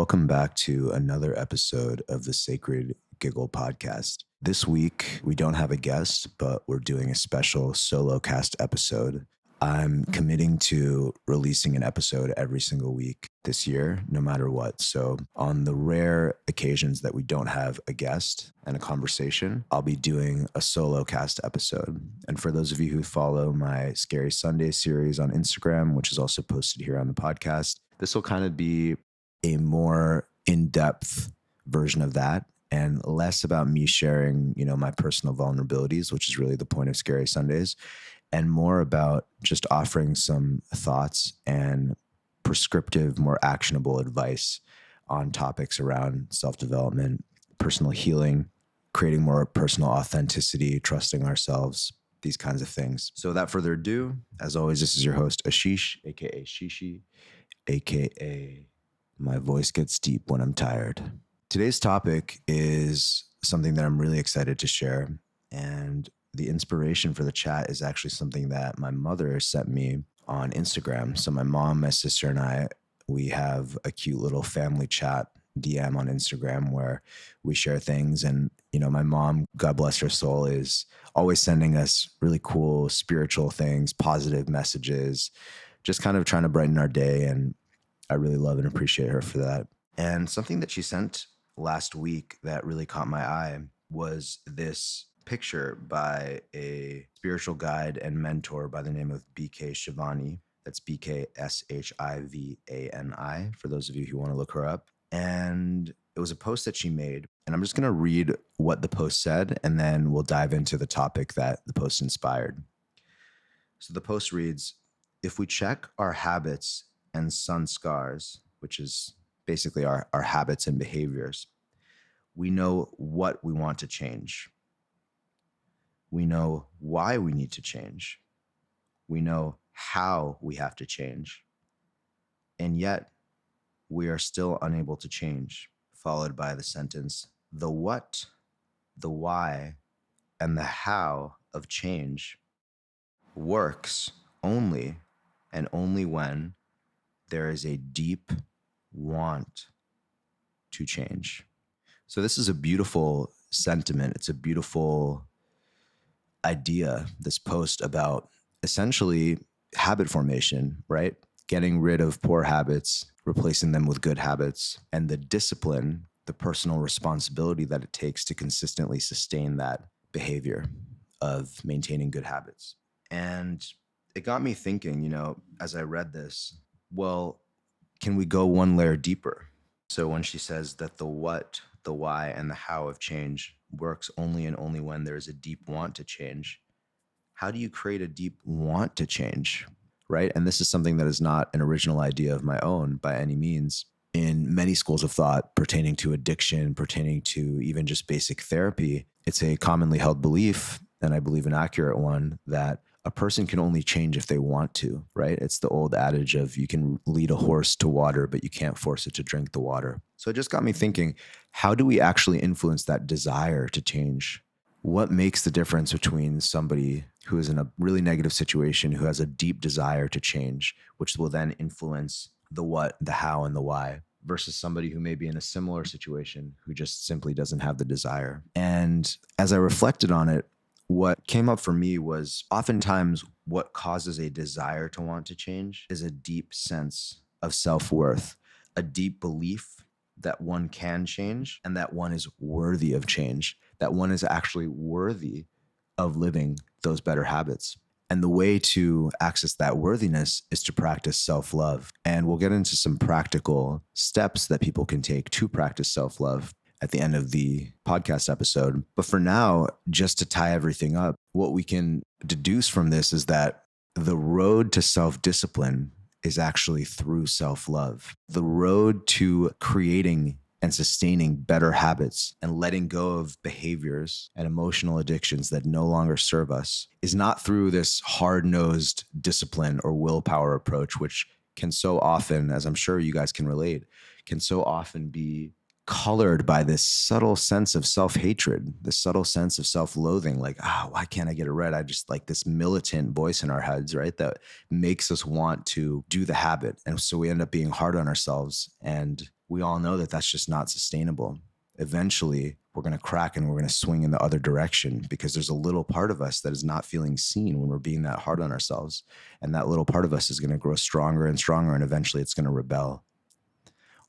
Welcome back to another episode of the Sacred Giggle podcast. This week, we don't have a guest, but we're doing a special Solocast episode. I'm committing to releasing an episode every single week this year, no matter what. So on the rare occasions that we don't have a guest and a conversation, I'll be doing a Solocast episode. And for those of you who follow my Scary Sunday series on Instagram, which is also posted here on the podcast, this will kind of be a more in-depth version of that and less about me sharing, my personal vulnerabilities, which is really the point of Scary Sundays, and more about just offering some thoughts and prescriptive, more actionable advice on topics around self-development, personal healing, creating more personal authenticity, trusting ourselves, these kinds of things. So without further ado, as always, this is your host, Ashish, aka ShiShi, aka my voice gets deep when I'm tired. Today's topic is something that I'm really excited to share. And the inspiration for the chat is actually something that my mother sent me on Instagram. So my mom, my sister, and I, we have a cute little family chat DM on Instagram where we share things. And, my mom, God bless her soul, is always sending us really cool spiritual things, positive messages, just kind of trying to brighten our day. And I really love and appreciate her for that. And something that she sent last week that really caught my eye was this picture by a spiritual guide and mentor by the name of BK Shivani. That's BK Shivani, for those of you who want to look her up. And it was a post that she made. And I'm just going to read what the post said, and then we'll dive into the topic that the post inspired. So the post reads, "If we check our habits and sun scars," which is basically our habits and behaviors, we know what we want to change. We know why we need to change. We know how we have to change. And yet, we are still unable to change, followed by the sentence, "The what, the why, and the how of change works only and only when there is a deep want to change." So this is a beautiful sentiment. It's a beautiful idea, this post about essentially habit formation, right? Getting rid of poor habits, replacing them with good habits, and the discipline, the personal responsibility that it takes to consistently sustain that behavior of maintaining good habits. And it got me thinking, as I read this, well, can we go one layer deeper? So when she says that the what, the why, and the how of change works only and only when there is a deep want to change, how do you create a deep want to change, right? And this is something that is not an original idea of my own by any means. In many schools of thought pertaining to addiction, pertaining to even just basic therapy, it's a commonly held belief, and I believe an accurate one, that a person can only change if they want to, right? It's the old adage of you can lead a horse to water, but you can't force it to drink the water. So it just got me thinking, how do we actually influence that desire to change? What makes the difference between somebody who is in a really negative situation, who has a deep desire to change, which will then influence the what, the how, and the why, versus somebody who may be in a similar situation who just simply doesn't have the desire? And as I reflected on it, what came up for me was oftentimes what causes a desire to want to change is a deep sense of self-worth, a deep belief that one can change and that one is worthy of change, that one is actually worthy of living those better habits. And the way to access that worthiness is to practice self-love. And we'll get into some practical steps that people can take to practice self-love at the end of the podcast episode. But for now, just to tie everything up, what we can deduce from this is that the road to self-discipline is actually through self-love. The road to creating and sustaining better habits and letting go of behaviors and emotional addictions that no longer serve us is not through this hard-nosed discipline or willpower approach, which can so often, as I'm sure you guys can relate, can so often be colored by this subtle sense of self-hatred, this subtle sense of self-loathing, like, why can't I get it right? I just like this militant voice in our heads, right? That makes us want to do the habit. And so we end up being hard on ourselves and we all know that that's just not sustainable. Eventually, we're going to crack and we're going to swing in the other direction because there's a little part of us that is not feeling seen when we're being that hard on ourselves. And that little part of us is going to grow stronger and stronger, and eventually it's going to rebel.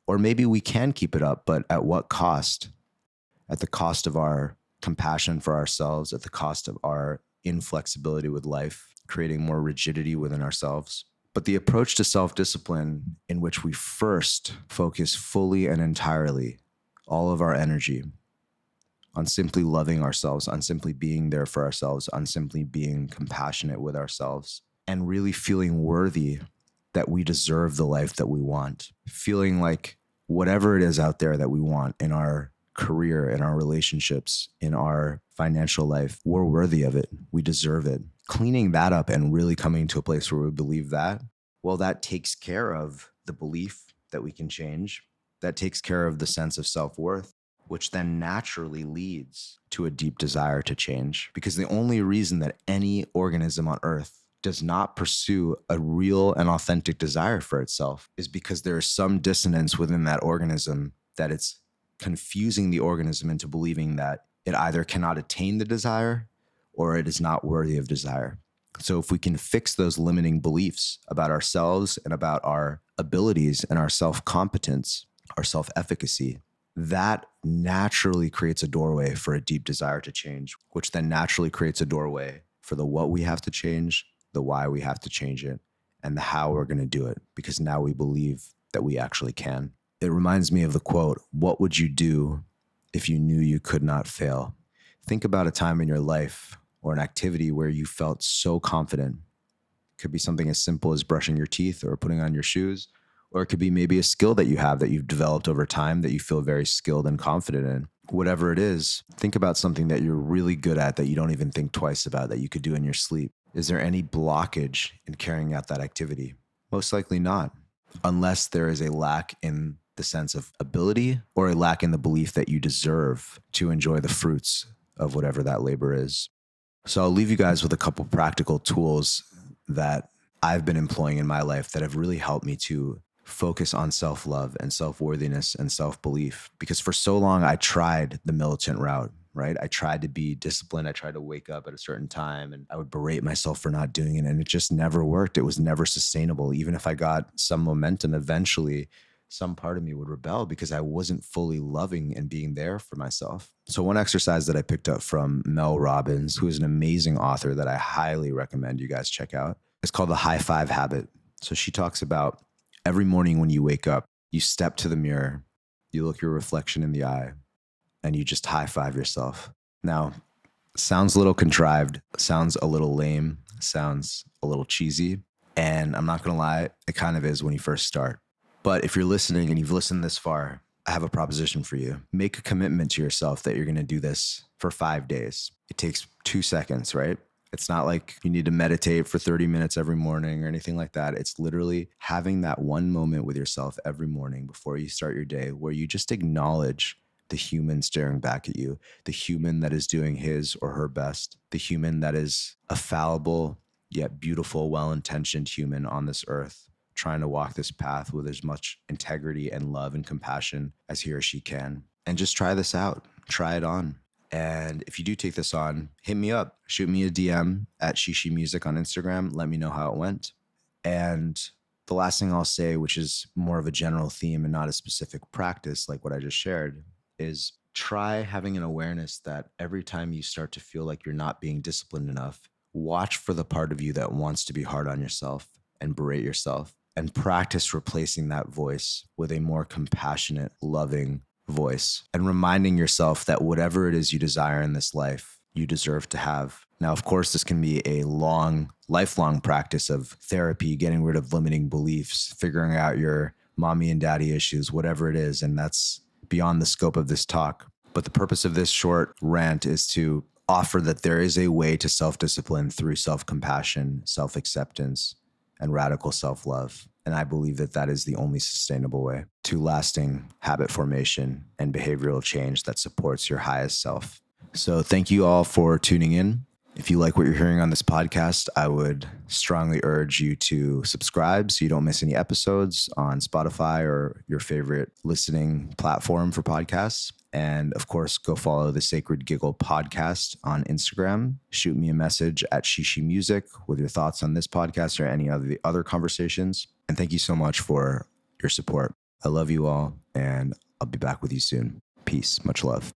Or maybe we can keep it up, but at what cost? At the cost of our compassion for ourselves, at the cost of our inflexibility with life, creating more rigidity within ourselves. But the approach to self-discipline, in which we first focus fully and entirely all of our energy on simply loving ourselves, on simply being there for ourselves, on simply being compassionate with ourselves, and really feeling worthy that we deserve the life that we want, feeling like whatever it is out there that we want in our career, in our relationships, in our financial life, we're worthy of it. We deserve it. Cleaning that up and really coming to a place where we believe that, well, that takes care of the belief that we can change. That takes care of the sense of self-worth, which then naturally leads to a deep desire to change. Because the only reason that any organism on earth does not pursue a real and authentic desire for itself is because there is some dissonance within that organism, that it's confusing the organism into believing that it either cannot attain the desire or it is not worthy of desire. So if we can fix those limiting beliefs about ourselves and about our abilities and our self-competence, our self-efficacy, that naturally creates a doorway for a deep desire to change, which then naturally creates a doorway for the what we have to change, the why we have to change it, and the how we're going to do it, because now we believe that we actually can. It reminds me of the quote, "What would you do if you knew you could not fail?" Think about a time in your life or an activity where you felt so confident. It could be something as simple as brushing your teeth or putting on your shoes, or it could be maybe a skill that you have that you've developed over time that you feel very skilled and confident in. Whatever it is, think about something that you're really good at that you don't even think twice about, that you could do in your sleep. Is there any blockage in carrying out that activity? Most likely not, unless there is a lack in the sense of ability or a lack in the belief that you deserve to enjoy the fruits of whatever that labor is. So I'll leave you guys with a couple practical tools that I've been employing in my life that have really helped me to focus on self-love and self-worthiness and self-belief. Because for so long, I tried the militant route, right? I tried to be disciplined. I tried to wake up at a certain time and I would berate myself for not doing it. And it just never worked. It was never sustainable. Even if I got some momentum, eventually some part of me would rebel because I wasn't fully loving and being there for myself. So one exercise that I picked up from Mel Robbins, who is an amazing author that I highly recommend you guys check out, is called the high five habit. So she talks about every morning when you wake up, you step to the mirror, you look your reflection in the eye, and you just high five yourself. Now, sounds a little contrived, sounds a little lame, sounds a little cheesy. And I'm not going to lie, it kind of is when you first start. But if you're listening and you've listened this far, I have a proposition for you. Make a commitment to yourself that you're going to do this for 5 days. It takes 2 seconds, right? It's not like you need to meditate for 30 minutes every morning or anything like that. It's literally having that one moment with yourself every morning before you start your day where you just acknowledge the human staring back at you, the human that is doing his or her best, the human that is a fallible yet beautiful, well-intentioned human on this earth, trying to walk this path with as much integrity and love and compassion as he or she can. And just try this out. Try it on. And if you do take this on, hit me up. Shoot me a DM at ShiShi Music on Instagram. Let me know how it went. And the last thing I'll say, which is more of a general theme and not a specific practice like what I just shared, is try having an awareness that every time you start to feel like you're not being disciplined enough, watch for the part of you that wants to be hard on yourself and berate yourself, and practice replacing that voice with a more compassionate, loving voice, and reminding yourself that whatever it is you desire in this life, you deserve to have. Now, of course, this can be a lifelong practice of therapy, getting rid of limiting beliefs, figuring out your mommy and daddy issues, whatever it is. And that's beyond the scope of this talk. But the purpose of this short rant is to offer that there is a way to self-discipline through self-compassion, self-acceptance, and radical self-love. And I believe that that is the only sustainable way to lasting habit formation and behavioral change that supports your highest self. So thank you all for tuning in. If you like what you're hearing on this podcast, I would strongly urge you to subscribe so you don't miss any episodes on Spotify or your favorite listening platform for podcasts. And of course, go follow the Sacred Giggle podcast on Instagram. Shoot me a message at ShiShi Music with your thoughts on this podcast or any of the other conversations. And thank you so much for your support. I love you all, and I'll be back with you soon. Peace. Much love.